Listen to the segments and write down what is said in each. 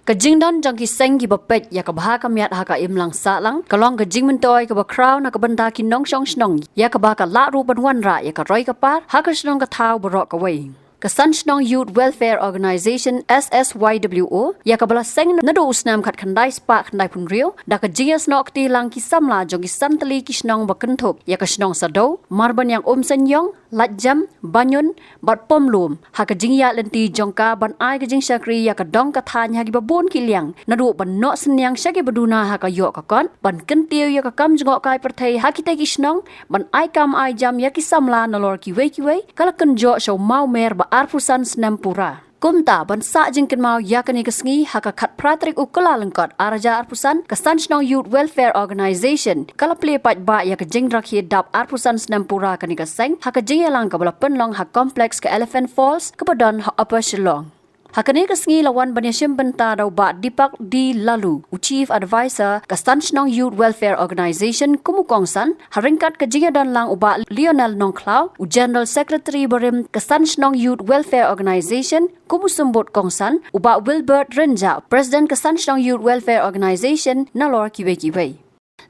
Kajing don jang ki seng ki bapet ya ka bah ka miat ha ka imlang sa lang kalong kajing mentoy ka ba crown na ka benda ki nong shong snong ya ka ba ka la ru ban wan ra ya ka roi ka par ha ka snong ka thau borok ka wei Kasan Shnong Youth Welfare Organization SSYWO ya kabala seng na do usnam khat khandai spa khandai punrio da ka jias nok ti lang ki samla jong ki santali ki snong bakenthop ya ka snong sado marban yang senyong lajam banyun bat pomlum ha ka jingya lenti jongka ban ai ka jing sakri ya ka dong ka than ha ki babon ki liang na do ban no senyang syaki baduna ha ka yo ka kon ban kentiu ya ka kam jong kai perthai ha ki te ki snong ban ai kam ai jam ya ki samla na lor ki wei kala kan jo show mau mer Arpusan Senampura. Kumta bansa jingkin mau yakani kesngi haka khat pratrik ukala lengkot araja Arpusan Kasan Shnong Youth Welfare Organization kala play pat ba yak jing rakhi dap Arpusan Senampura kani kaseng haka jing yalang ka bala penlong ha complex ka Elephant Falls kepadon ha Upper Shillong. Hakani kesngi lawan banyashim benta daw ba Dipak D. Lalu, Chief Advisor Kasan Shnong Youth Welfare Organization kumukongsan, haringkat kejinga dan lang uba Lionel Nongklau, General Secretary Barim Kasan Shnong Youth Welfare Organization kumusembut kongsan, uba Wilbert Renja, President Kasan Shnong Youth Welfare Organization nalor kiwe-kiwe.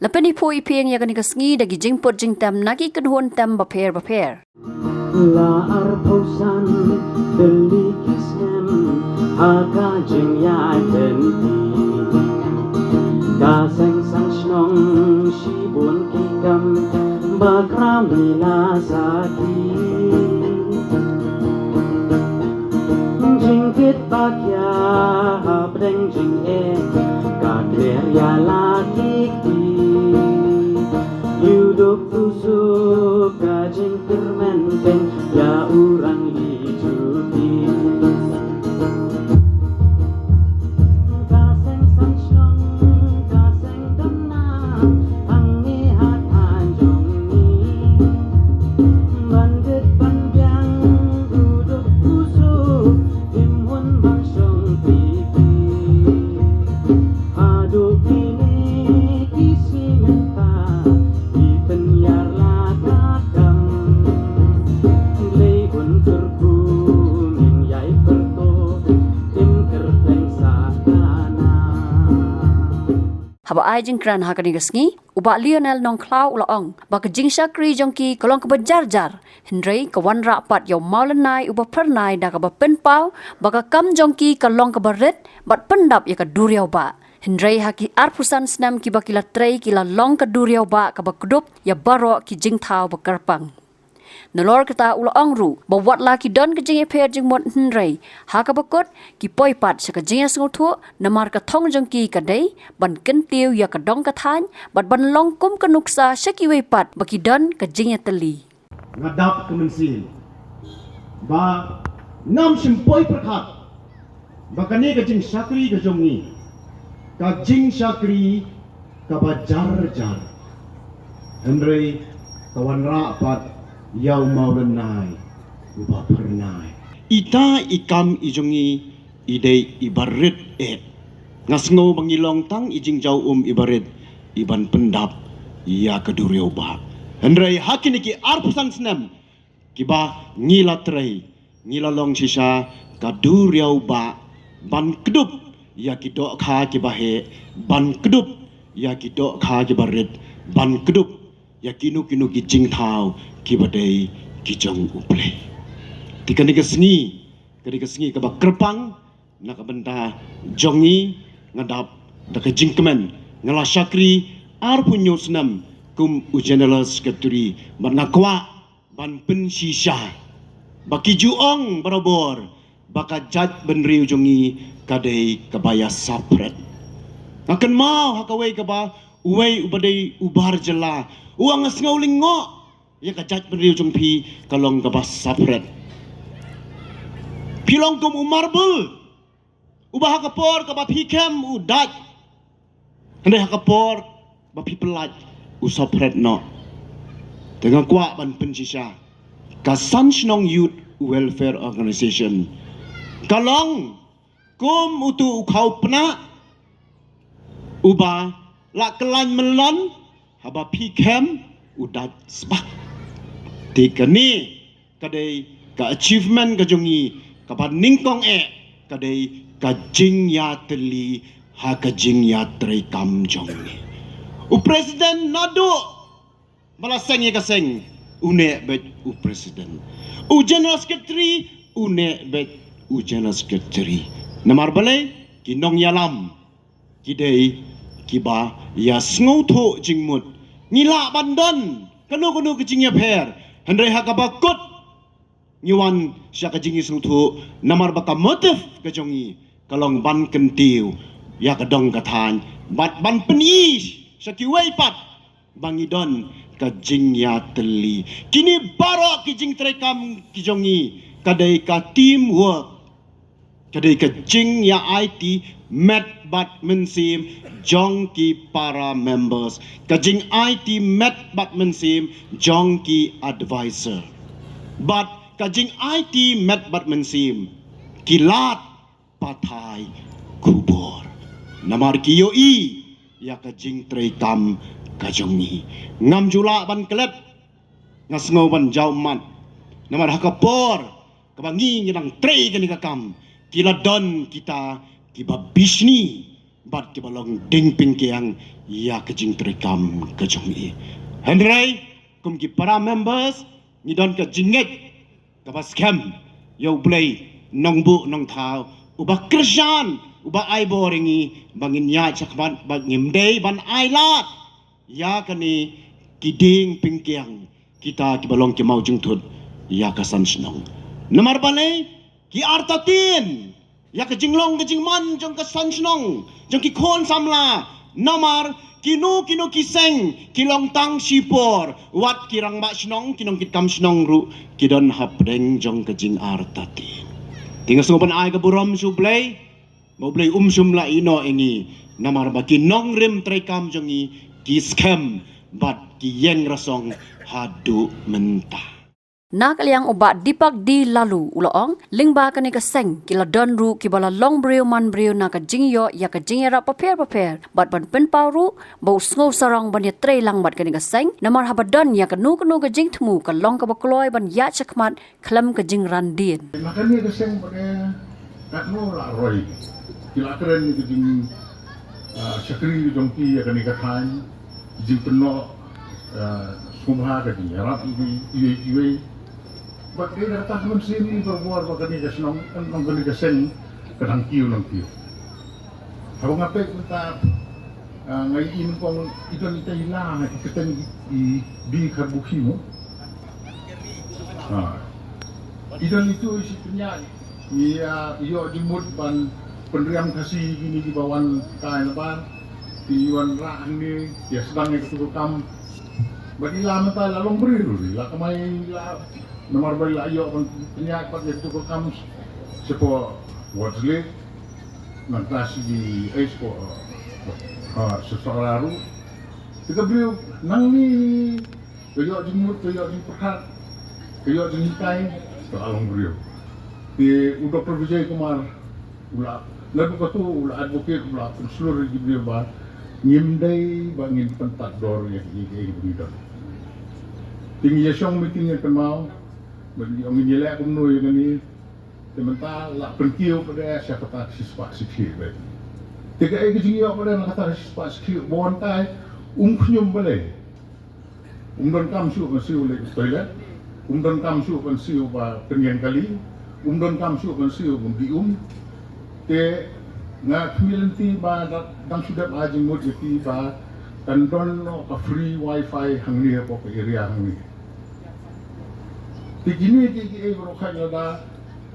Lapani po iping yakani kesngi dagi jingput jingtem nagi kedhuan tem baper. La arposan delikisnem aga jing ya tenti ka seng sang snong shibun kikam bakram nila saki jing kit bakya habdeng jing ka kler ya laki Yuduk tusuk kajing kermenteng ya urang hijuki Kaseng sansyong kaseng tenang Angi hat anjong ni Bandit panjang duduk tusuk Imhun bangsyong pipi Aduk ini kisi menta Haba ai jing kran hakani gasngi uba Lionel Nongklau ulaong baka jing sakri jongki kolong ka bajar hindrei ka wan ra pat yo maulanai uba pernai da ka ba penpau baka kam jongki kolong ka baret bat pendap ya ka duriau ba hindrei haki Arpusan Senam ki bakila trei kila long ka duriau ba ka bakdup ya baro ki jing thau ba karpang Nalor kata ulaong ru bawat laki don ke jing eper jing mon hindrei ha ka bakot ki poi pat sa ka jing asngutu namar ka thong jong ki ka dei ban kentiu ya ka dong ka than bat ban long kum ka nuksa syaki wei pat baki don ka jing teli ngadap kemensin ba nam simpoi perkat bakane ka jing sakri ka jongi ka jing sakri ka bajar jar hindrei kawan ra pat Yau maulanai uba pernai ita ikam ijongi idei ibarit ngasngo bangilong tang ijing jau ibarit iban pendap ya keduriau ba hendrai hakini ki Arpusan Senam kiba ngila trei ngila long sisa kaduriau ba ban kedup ya kidok kha kiba he ban kedup ya kidok kha kibarit ban kedup ya kinu ki jing thau kibadai kijong uple tikani kesngi ka bakrepang na ka benda jongi ngadap da ka jingkemen ngala syakri Arpunyo Senam kum General Secretary manakwa ban pensisha baki juong barabor baka jat benriu jongi kadai kabaya sapret akan mau hakawai ka ba uwei ubadai ubar jela uang ngasngauling ngo ya kajat beriu jumpi kalong gabas sapret pilong kum umarbul ubah kapor kaba pikem udat hendak kapor ba pipelat usapret no dengan kuat ban pensisa Kasan Shnong Youth Welfare Organization kalong kum utu kau pena ubah lak kelan melon haba pikem udat sebab Tika ni kadai ka achievement ka jongi ka ban ningkong kadai kajing ya teli ha kajing ya trai kam jong ni. U presiden nado balaseng ya kaseng une bet u presiden. U general secretary une bet u general secretary. Namar balai kinong yalam kidai kiba ya sngo tho jingmut ngila bandon kanu kejing ya pher handai hakabakut Nyuan siya kajingi sungtu namar baka motif kajongi kalong ban kentiu ya kadong katan ban penis siya kiway pat bangidon kajing ya teli kini baro kijing terekam kijongi kadai ka teamwork kadai kajing ya IT met bat mensim jong ki para members kajing IT met bat mensim jong ki advisor but kajing IT met bat mensim kilat patai kubur namar kiyo i ya kajing trekam kajongi ngam jula ban kelet ngasngo ban jauman namar hakapor kabangi ngidang tre kani kakam kiladon kita kiba bisni bat kibalong ding pingkiang ya kajing trekam kajongi Henry kum ki para members ngidon kajinget Kapas kem, yau play nong bu nong tau, ubah kerjaan, ubah ai boringi, bangin ya cakban, bangin day ban ai lat, ya kani kiding pingkiang kita kibalong ki mau jungtut, ya kasan senong. Namar balai ki artatin, ya kejinglong kejingman jong kasan senong, jong ki kon samla, namar kinu kiseng kilong tang sipor wat kirang mak senong kinong kitam senong ru kidon hapdeng jong kejing artati tinggal sungopan ai ka burom su play mau play sumla ino ingi namar ba kinong rim trekam jongi ki scam bat ki yeng rasong hadu mentah Nak liang ubat dipak di lalu uloong lingba kani kaseng kila don ru kibala long brio man brio na ka jingyo ya ka jingyara paper bat ban pen pauru bau sngo sarang ban ya tre lang bat kani kaseng namar habadon ya ka nu ka jing temu ka long ka bakloi ban ya chakmat klam ka jing randin makanya kaseng pada kat no la roy kila keren ni jing syakri jongki ya kani kathan jing penno sumha ka jing harap iwe Bak dia datang ke sini berbuat bagai ni kesenang, nongkoni kesen kadang kiu. Aku ngapain kita ngayin pun itu kita hilang, kita di karbuki mu. Itu isi penyak, iyo jemut ban penderiam kasih gini di bawah kain apa, di wan rah ni dia sedang ketukam. Bagi lama tak lalu beri, lah kemai lah. Nomor balik ayo penyak pakai itu kamu sepo wajib nantasi di expo sesuatu kita beliau nang ni kayak jemut kayak jempat kayak jenikai terlalu beliau di udah provinsi kemar ulah lalu katu ulah advocate ulah seluruh di beliau bah nyimdai bangin pentak dor yang ini begitu tinggi yasong meetingnya kemau bagi orang nyelak kumno yang ni sementara lah perkiu pada siapa tak siswa sikit baik tiga ekor jingyok pada nak kata siswa sikit bontai kunyum boleh don kam su masih oleh toilet don kam su masih ba pengen kali don kam su masih dium te na community ba dang sudah ajing mod ti ba dan don no ka free wifi hangni apa area hangni Begini kiki berokat lada,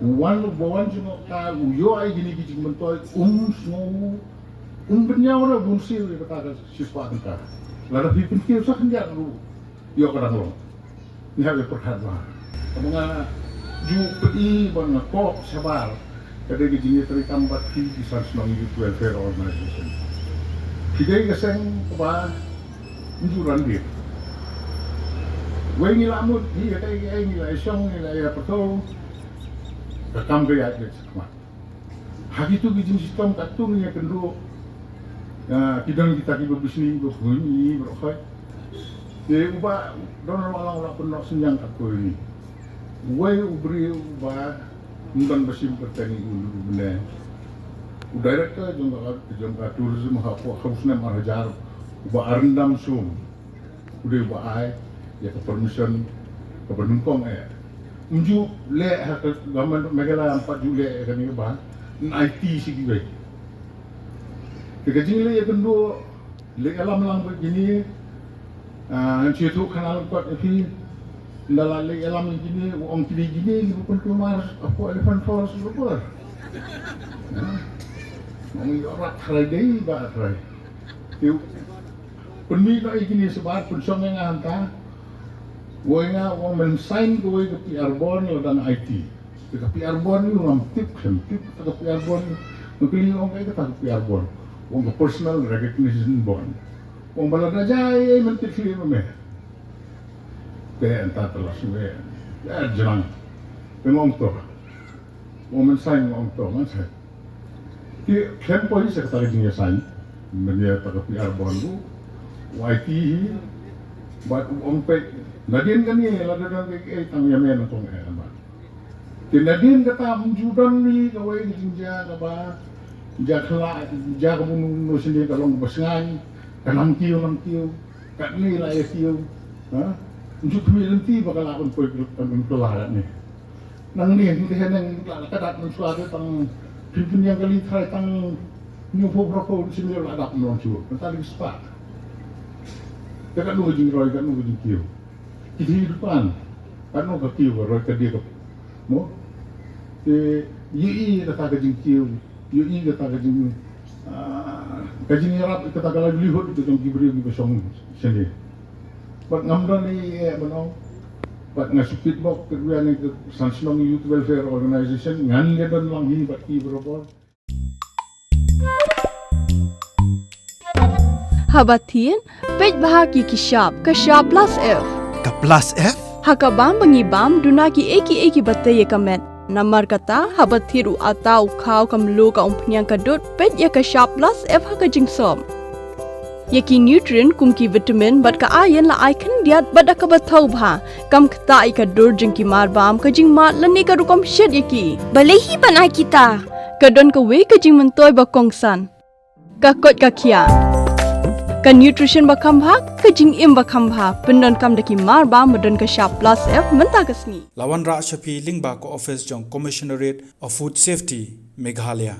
bawan cuma ka uyo ay gini kiki mentoy semua bernya orang bungsi oleh kata siswa kita. Lada pipin kiri sah kendia dulu, yo kadang lo, ni harus perhatian. Kamu ju pei bang kok sabar, kada gini terikam bati di Sansunong Youth Welfare Organization. Kita keseng apa unjuran dia. Wei ni lamut ni kata ni la isong ni la ya pato rekam gaya dia semua hari tu bijin sistem katung ni kendo kidang kita ki berbisnis berbunyi berokai dia ubah don orang penuh senyang aku ini wei ubri ubah Mungkin besim pertani ulu benar. Director jangka tourism harusnya marajar ubah arendam sum. Udah ubah ai ya ke permission ke penungkong Unju le hak gaman megala 4 Julai kan ni bah. IT sigi baik. Kekajing le ya kendo le alam lang begini. Cerita kanal kuat ni dalam le alam begini orang kiri gini bukan kemar apa elephant forest lupa. Orang orang Friday bah try. Tiu penmi nak gini sebab pensong yang hantar. Woynya orang mensign ke PR bond dan IT. Ke PR bond ni orang tip ke PR bond. Mungkin orang kaya kata PR bond. Orang personal recognition bond. Orang balada jaya menteri film meh. Teh entah telah suwe. Ya jangan. Pengong tu. Orang mensign orang tu macam. Di klaim polis kata lagi dia sign. Media tak PR bond tu. IT buat orang pek Nadine kan ni lada dan tang yamen tong apa. Di Nadine kata menjudan ni kawai jinja apa. Jakla jakamun no sini kalong basengan kanang tiu kat ni lah tiu. Ha? Unjuk kami nanti bakal akon pelan ni. Nang ni heneng kadat suara tang pimpin yang kali try tang nyupo broko sini lah dak non cu. Tadi sepak. Dekat nu jing roy kat nu jing tiu. Kehidupan kan no kecil roy ke dia mo ye kata ke jingkiu ye kata ke jing kajing yarap kata kalau lihut itu yang diberi di besong sini buat ngamdan ni benong buat ngasupit bok kedua ni ke Sansinong Youth Welfare Organization ngan dia dan lang hi buat ki berapa Habatin pej bahagi kishap plus F Ka plus F? Hakabam bangibam dunaki eki batay kamet. Namar kata habathiru atau kau kamlu ka umpnyang kadut pet ya ka sharp plus F haka jingsom. Yaki nutrient kumki vitamin bat ka ayan la icon diat bada ka bathau bha kam kta ka dur jingki marbam ka jingma lani ka rukom shed yaki. Balehi banai kita. Kadon ka we ka jing mentoy ba kongsan. Ka kot ka kia. Ka nutrition bakam bha ka jing im bakam bha pendon kam daki marba modon ka sharp plus F menta kasni Lawan Ra Shafi Lingba ko office jong Commissionerate of Food Safety Meghalaya